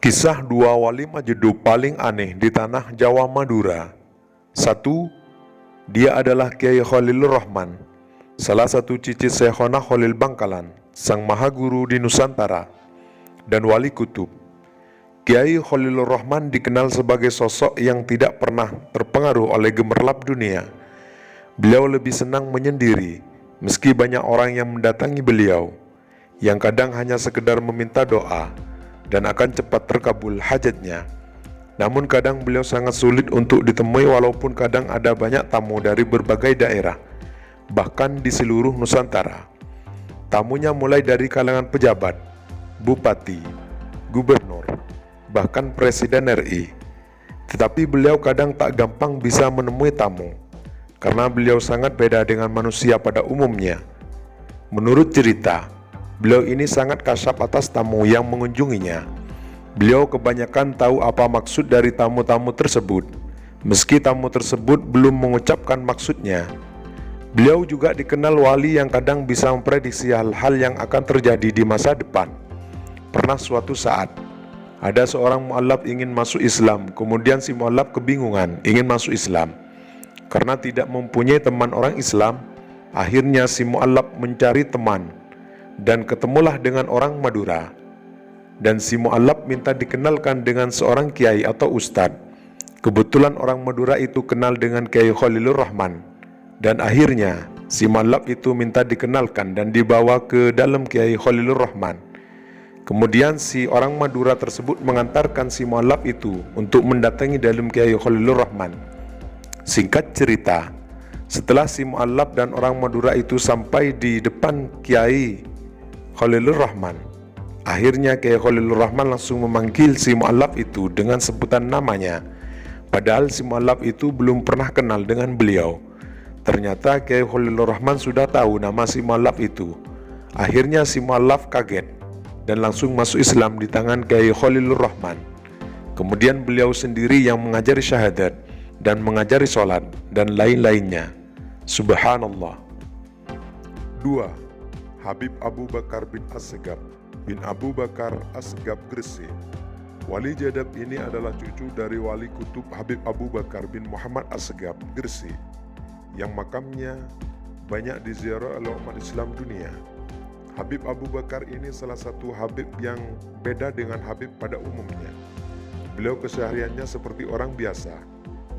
Kisah dua wali majeduk paling aneh di tanah Jawa Madura. 1. Dia adalah Kiai Khalilur Rahman, salah satu cicit Syekhona Khalil Bangkalan, sang maha guru di Nusantara, dan wali kutub. Kiai Khalilur Rahman dikenal sebagai sosok yang tidak pernah terpengaruh oleh gemerlap dunia. Beliau lebih senang menyendiri, meski banyak orang yang mendatangi beliau, yang kadang hanya sekedar meminta doa dan akan cepat terkabul hajatnya. Namun kadang beliau sangat sulit untuk ditemui, walaupun kadang ada banyak tamu dari berbagai daerah, bahkan di seluruh Nusantara. Tamunya mulai dari kalangan pejabat, bupati, gubernur, bahkan presiden RI. Tetapi beliau kadang tak gampang bisa menemui tamu, karena beliau sangat beda dengan manusia pada umumnya. Menurut cerita, beliau ini sangat kasar atas tamu yang mengunjunginya. Beliau kebanyakan tahu apa maksud dari tamu-tamu tersebut, meski tamu tersebut belum mengucapkan maksudnya. Beliau juga dikenal wali yang kadang bisa memprediksi hal-hal yang akan terjadi di masa depan. Pernah suatu saat, ada seorang mu'alaf ingin masuk Islam, kemudian si mu'alaf kebingungan ingin masuk Islam. Karena tidak mempunyai teman orang Islam, akhirnya si mu'alaf mencari teman, dan ketemulah dengan orang Madura. Dan si mu'alaf minta dikenalkan dengan seorang kiai atau ustadz. Kebetulan orang Madura itu kenal dengan Kiai Khalilur Rahman, dan akhirnya si mu'alaf itu minta dikenalkan dan dibawa ke dalam Kiai Khalilur Rahman. Kemudian si orang Madura tersebut mengantarkan si mu'alaf itu untuk mendatangi dalam Kiai Khalilur Rahman. Singkat cerita, setelah si mu'alaf dan orang Madura itu sampai di depan Kiai Khalilur Rahman, akhirnya Kiai Khalilur Rahman langsung memanggil si mu'alaf itu dengan sebutan namanya, padahal si mu'alaf itu belum pernah kenal dengan beliau. Ternyata Kiai Khalilur Rahman sudah tahu nama si mu'alaf itu. Akhirnya si mu'alaf kaget dan langsung masuk Islam di tangan Kiai Khalilur Rahman. Kemudian beliau sendiri yang mengajari syahadat dan mengajari sholat dan lain-lainnya. Subhanallah. 2. Habib Abu Bakar bin Assegaf bin Abu Bakar Assegaf Gresik. Wali jadab ini adalah cucu dari wali kutub Habib Abu Bakar bin Muhammad Assegaf Gresik, yang makamnya banyak diziarah oleh umat Islam dunia. Habib Abu Bakar ini salah satu Habib yang beda dengan Habib pada umumnya. Beliau kesehariannya seperti orang biasa,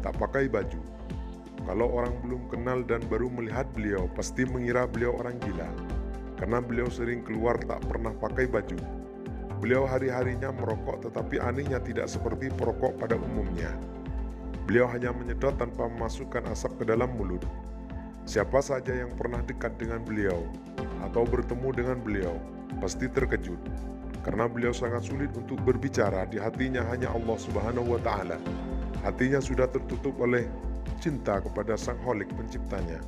tak pakai baju. Kalau orang belum kenal dan baru melihat beliau, pasti mengira beliau orang gila, karena beliau sering keluar tak pernah pakai baju. Beliau hari-harinya merokok, tetapi anehnya tidak seperti perokok pada umumnya. Beliau hanya menyedot tanpa memasukkan asap ke dalam mulut. Siapa saja yang pernah dekat dengan beliau atau bertemu dengan beliau pasti terkejut, karena beliau sangat sulit untuk berbicara. Di hatinya hanya Allah Subhanahu wa Ta'ala. Hatinya sudah tertutup oleh cinta kepada Sang Khalik penciptanya.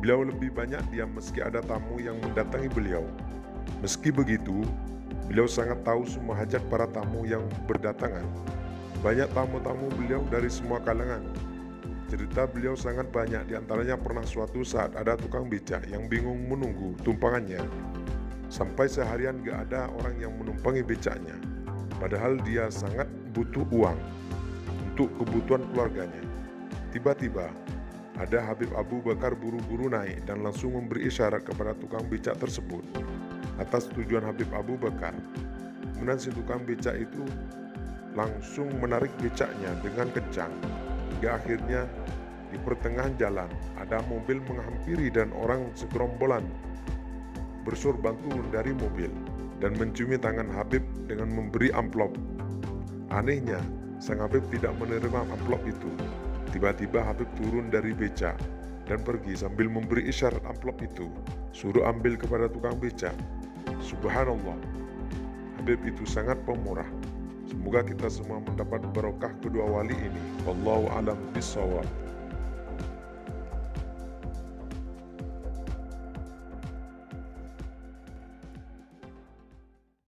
Beliau lebih banyak diam meski ada tamu yang mendatangi beliau. Meski begitu, beliau sangat tahu semua hajat para tamu yang berdatangan. Banyak tamu-tamu beliau dari semua kalangan. Cerita beliau sangat banyak, diantaranya pernah suatu saat ada tukang becak yang bingung menunggu tumpangannya. Sampai seharian gak ada orang yang menumpangi becaknya, padahal dia sangat butuh uang untuk kebutuhan keluarganya. Tiba-tiba ada Habib Abu Bakar buru-buru naik dan langsung memberi isyarat kepada tukang becak tersebut atas tujuan Habib Abu Bakar. Kemudian si tukang becak itu langsung menarik becaknya dengan kencang, hingga akhirnya di pertengahan jalan ada mobil menghampiri dan orang segerombolan bersorban turun dari mobil dan menciumi tangan Habib dengan memberi amplop. Anehnya, sang Habib tidak menerima amplop itu. Tiba-tiba Habib turun dari becak dan pergi sambil memberi isyarat amplop itu suruh ambil kepada tukang becak. Subhanallah, Habib itu sangat pemurah. Semoga kita semua mendapat barokah kedua wali ini. Wallahu a'lam bishawab.